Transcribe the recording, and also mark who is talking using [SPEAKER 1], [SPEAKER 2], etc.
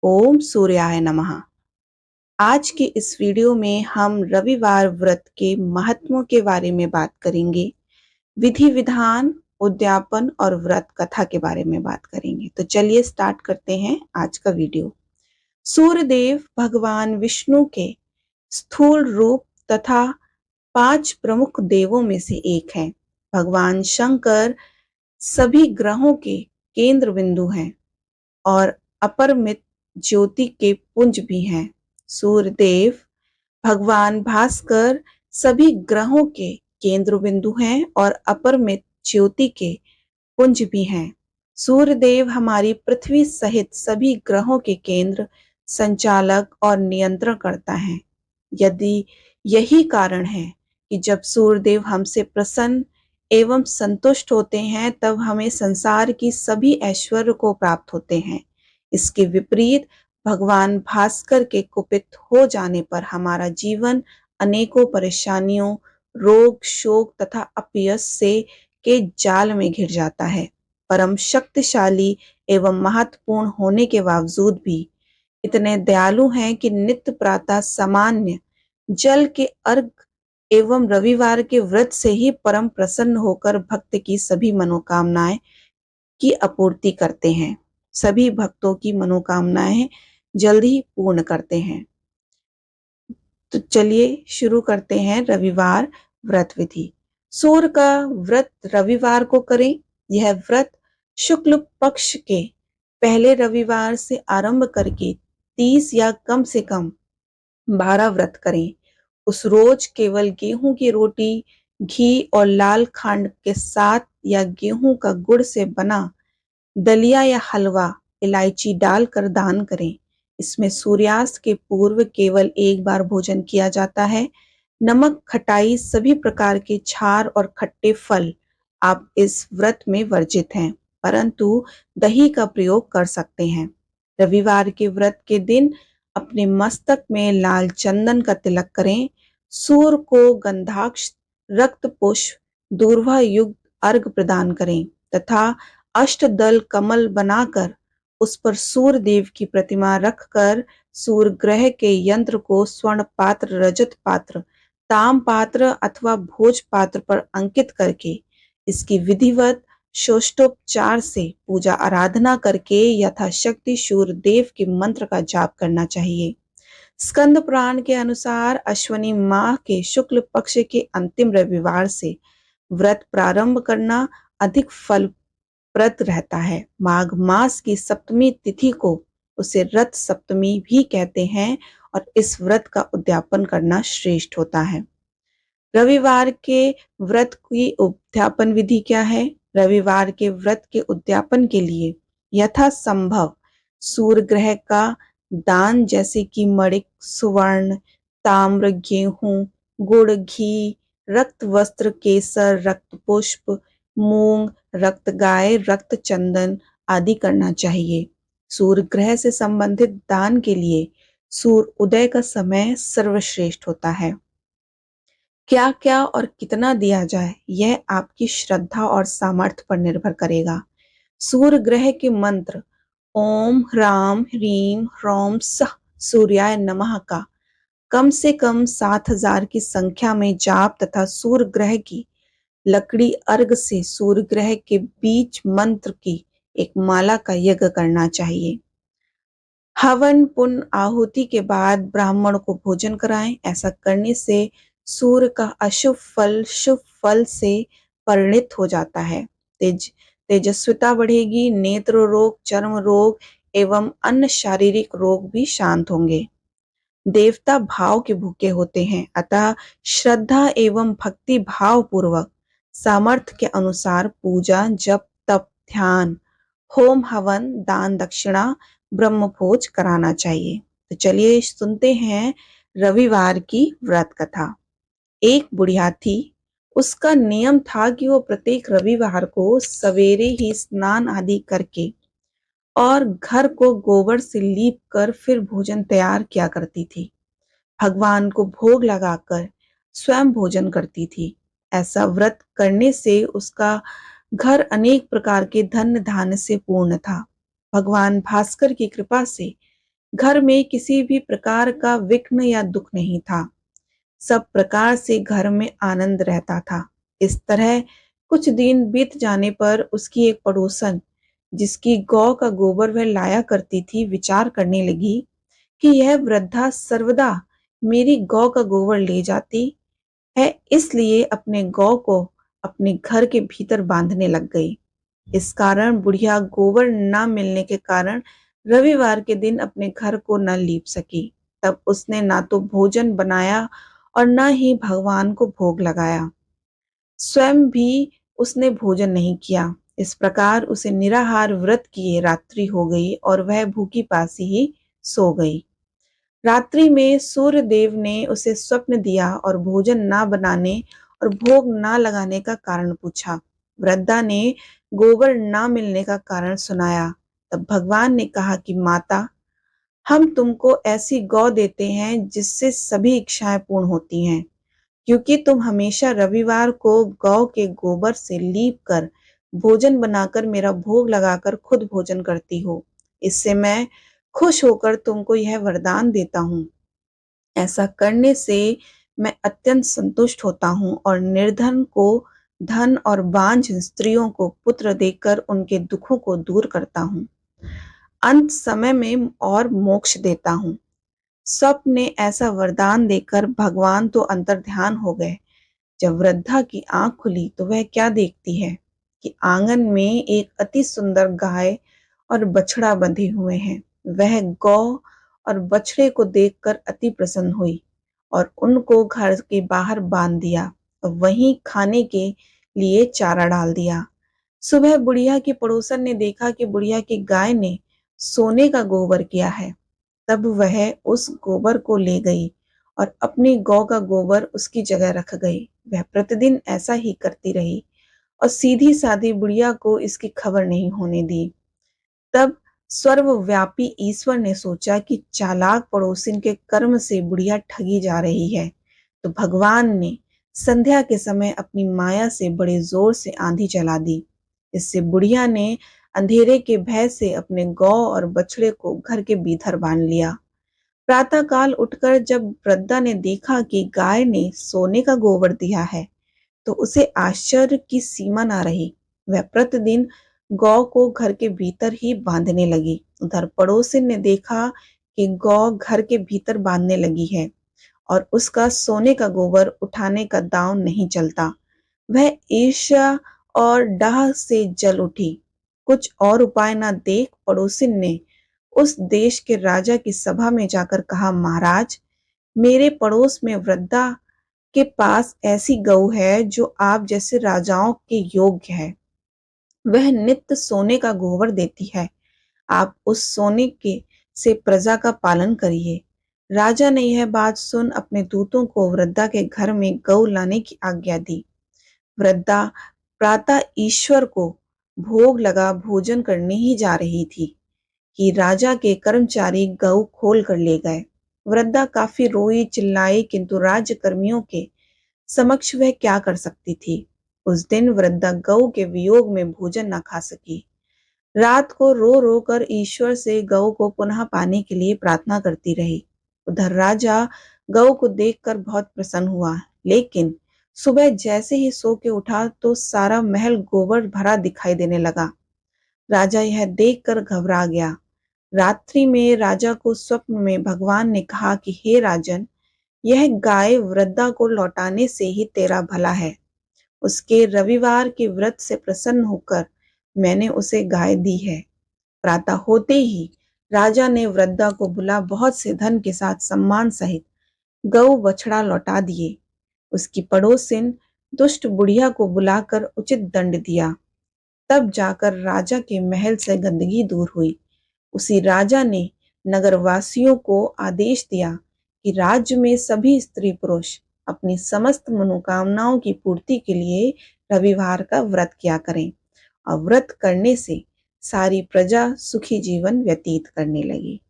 [SPEAKER 1] ओम सूर्याय नमः। आज के इस वीडियो में हम रविवार व्रत के महत्वों के बारे में बात करेंगे। विधि विधान, उद्यापन और व्रत कथा के बारे में बात करेंगे। तो चलिए स्टार्ट करते हैं आज का वीडियो। सूर्यदेव भगवान विष्णु के स्थूल रूप तथा 5 प्रमुख देवों में से एक हैं। भगवान शंकर सभी ग्रहों के केंद्र बिंदु हैं और अपरमित ज्योति के पुंज भी हैं। सूर्यदेव भगवान भास्कर सभी ग्रहों के केंद्र बिंदु हैं और अपरमित ज्योति के पुंज भी हैं। सूर्यदेव हमारी पृथ्वी सहित सभी ग्रहों के केंद्र, संचालक और नियंत्रण करता है। यदि यही कारण है कि जब सूर्यदेव हमसे प्रसन्न एवं संतुष्ट होते हैं तब हमें संसार की सभी ऐश्वर्य को प्राप्त होते हैं। इसके विपरीत भगवान भास्कर के कुपित हो जाने पर हमारा जीवन अनेकों परेशानियों, रोग, शोक तथा अपयश से के जाल में घिर जाता है। परम शक्तिशाली एवं महत्वपूर्ण होने के बावजूद भी इतने दयालु हैं कि नित्य प्रातः सामान्य जल के अर्घ एवं रविवार के व्रत से ही परम प्रसन्न होकर भक्त की सभी मनोकामनाएं की आपूर्ति करते हैं। सभी भक्तों की मनोकामनाएं जल्द ही पूर्ण करते हैं। तो चलिए शुरू करते हैं रविवार व्रत विधि। सूर्य का व्रत रविवार को करें। यह व्रत शुक्ल पक्ष के पहले रविवार से आरंभ करके 30 या कम से कम 12 व्रत करें। उस रोज केवल गेहूं की रोटी, घी और लाल खांड के साथ या गेहूं का गुड़ से बना दलिया या हलवा इलायची डालकर दान करें। इसमें सूर्यास्त के पूर्व केवल एक बार भोजन किया जाता है। नमक, खटाई, सभी प्रकार के क्षार और खट्टे फल आप इस व्रत में वर्जित हैं, परंतु दही का प्रयोग कर सकते हैं। रविवार के व्रत के दिन अपने मस्तक में लाल चंदन का तिलक करें। सूर्य को गंधाक्ष, रक्त पुष्प, दूर्वा युक्त अर्घ प्रदान करें तथा अष्टदल कमल बनाकर उस पर सूर्य देव की प्रतिमा रखकर सूर्य ग्रह के यंत्र को स्वर्ण पात्र, रजत पात्र, ताम पात्र अथवा भोज पात्र पर अंकित करके इसकी विधिवत षोडशोपचार से पूजा आराधना करके यथाशक्ति सूर्य देव के मंत्र का जाप करना चाहिए। स्कंद पुराण के अनुसार अश्विनी माह के शुक्ल पक्ष के अंतिम रविवार से व्रत प्रारंभ करना अधिक फलप्रद रहता है। माघ मास की सप्तमी तिथि को उसे रथ सप्तमी भी कहते हैं और इस व्रत का उद्यापन करना श्रेष्ठ होता है। रविवार के व्रत की उद्यापन विधि क्या है? रविवार के व्रत के उद्यापन के लिए यथासंभव सूर्य ग्रह का दान जैसे कि मणिक, सुवर्ण, ताम्र, गेहूं, गुड़, घी, रक्त वस्त्र, केसर, रक्त पुष्प, मूंग, रक्त गाय, रक्त चंदन आदि करना चाहिए। सूर्य ग्रह से संबंधित दान के लिए सूर्य उदय का समय सर्वश्रेष्ठ होता है। क्या क्या और कितना दिया जाए यह आपकी श्रद्धा और सामर्थ्य पर निर्भर करेगा। सूर्य ग्रह के मंत्र ओम ह्राम ह्रीम ह्रौम सः सूर्याय नमः का कम से कम 7000 की संख्या में जाप तथा सूर्य ग्रह की लकड़ी अर्घ से सूर्य ग्रह के बीच मंत्र की एक माला का यज्ञ करना चाहिए। हवन पुण्य आहुति के बाद ब्राह्मण को भोजन कराएं। ऐसा करने से सूर्य का अशुभ फल शुभ फल से परिणित हो जाता है। तेजस्विता बढ़ेगी। नेत्र रोग, चर्म रोग एवं अन्य शारीरिक रोग भी शांत होंगे। देवता भाव के भूखे होते हैं, अतः श्रद्धा एवं भक्ति भाव पूर्वक सामर्थ्य के अनुसार पूजा, जप, तप, ध्यान, होम हवन, दान दक्षिणा, ब्रह्म भोज कराना चाहिए। तो चलिए सुनते हैं रविवार की व्रत कथा। एक बुढ़िया थी। उसका नियम था कि वो प्रत्येक रविवार को सवेरे ही स्नान आदि करके और घर को गोबर से लीप कर फिर भोजन तैयार किया करती थी। भगवान को भोग लगाकर स्वयं भोजन करती थी। ऐसा व्रत करने से उसका घर अनेक प्रकार के धन धान्य से पूर्ण था। भगवान भास्कर की कृपा से घर में किसी भी प्रकार का विघ्न या दुख नहीं था। सब प्रकार से घर में आनंद रहता था। इस तरह कुछ दिन बीत जाने पर उसकी एक पड़ोसन, जिसकी गौ का गोबर वह लाया करती थी, विचार करने लगी कि यह वृद्धा सर्वदा मेरी गौ का गोबर ले जाती है, इसलिए अपने गौ को अपने घर के भीतर बांधने लग गई। इस कारण बुढ़िया गोबर न मिलने के कारण रविवार के दिन अपने घर को न लीप सकी। तब उसने ना तो भोजन बनाया और न ही भगवान को भोग लगाया। स्वयं भी उसने भोजन नहीं किया। इस प्रकार उसे निराहार व्रत किए रात्रि हो गई और वह भूखी प्यासी ही सो गई। रात्रि में सूर्य देव ने उसे स्वप्न दिया और भोजन ना बनाने और भोग ना लगाने का कारण पूछा। वृद्धा ने गोबर ना मिलने का कारण सुनाया। तब भगवान ने कहा कि माता, हम तुमको ऐसी गौ देते हैं जिससे सभी इच्छाएं पूर्ण होती हैं, क्योंकि तुम हमेशा रविवार को गौ के गोबर से लीप कर भोजन बनाकर मेरा भोग लगाकर खुद भोजन करती हो। इससे मैं खुश होकर तुमको यह वरदान देता हूँ। ऐसा करने से मैं अत्यंत संतुष्ट होता हूँ और निर्धन को धन और बांझ स्त्रियों को पुत्र देकर उनके दुखों को दूर करता हूँ। अंत समय में और मोक्ष देता हूँ। स्वप्न ने ऐसा वरदान देकर भगवान तो अंतर्ध्यान हो गए। जब वृद्धा की आंख खुली तो वह क्या देखती है कि आंगन में एक अति सुंदर गाय और बछड़ा बंधे हुए हैं। वह गौ और बछड़े को देखकर अति प्रसन्न हुई और उनको घर के बाहर बांध दिया और वहीं खाने के लिए चारा डाल दिया। सुबह बुढ़िया की पड़ोसन ने देखा कि बुढ़िया की गाय ने सोने का गोबर किया है। तब वह उस गोबर को ले गई और अपनी गौ का गोबर उसकी जगह रख गई। वह प्रतिदिन ऐसा ही करती रही और सीधी सादी बुढ़िया को इसकी खबर नहीं होने दी। तब सर्वव्यापी ईश्वर ने सोचा कि चालाक पड़ोसिन के कर्म से बुढ़िया ठगी जा रही है, तो भगवान ने संध्या के समय अपनी माया से बड़े जोर से आंधी चला दी। इससे बुढ़िया ने अंधेरे के भय से अपने गौ और बछड़े को घर के भीतर बांध लिया। प्रातः काल उठकर जब वृद्धा ने देखा कि गाय ने सोने का गोबर दिया है, तो उसे आश्चर्य की सीमा ना रही। वह प्रतिदिन गौ को घर के भीतर ही बांधने लगी। उधर पड़ोसिन ने देखा कि गौ घर के भीतर बांधने लगी है और उसका सोने का गोबर उठाने का दांव नहीं चलता। वह ईर्ष्या और डाह से जल उठी। कुछ और उपाय न देख पड़ोसिन ने उस देश के राजा की सभा में जाकर कहा, महाराज, मेरे पड़ोस में वृद्धा के पास ऐसी गऊ है जो आप जैसे राजाओं के योग्य है। वह नित्य सोने का गोबर देती है। आप उस सोने के से प्रजा का पालन करिए। राजा ने यह बात सुन अपने दूतों को वृद्धा के घर में गऊ लाने की आज्ञा दी। वृद्धा प्रातः ईश्वर को भोग लगा भोजन करने ही जा रही थी कि राजा के कर्मचारी गऊ खोल कर ले गए। वृद्धा काफी रोई चिल्लाई, किंतु राज्य कर्मियों के समक्ष वह क्या कर सकती थी। उस दिन वृद्धा गऊ के वियोग में भोजन न खा सकी। रात को रो रो कर ईश्वर से गऊ को पुनः पाने के लिए प्रार्थना करती रही। उधर राजा गऊ को देखकर बहुत प्रसन्न हुआ, लेकिन सुबह जैसे ही सो के उठा तो सारा महल गोबर भरा दिखाई देने लगा। राजा यह देखकर घबरा गया। रात्रि में राजा को स्वप्न में भगवान ने कहा कि हे राजन, यह गाय वृद्धा को लौटाने से ही तेरा भला है। उसके रविवार के व्रत से प्रसन्न होकर मैंने उसे गाय दी है। प्रातः होते ही राजा ने वृद्धा को बुला बहुत से धन के साथ सम्मान सहित गौ बछड़ा लौटा दिए। उसकी पड़ोसिन दुष्ट बुढ़िया को बुलाकर उचित दंड दिया। तब जाकर राजा के महल से गंदगी दूर हुई। उसी राजा ने नगरवासियों को आदेश दिया कि राज्य में सभी स्त्री पुरुष अपनी समस्त मनोकामनाओं की पूर्ति के लिए रविवार का व्रत किया करें और व्रत करने से सारी प्रजा सुखी जीवन व्यतीत करने लगी।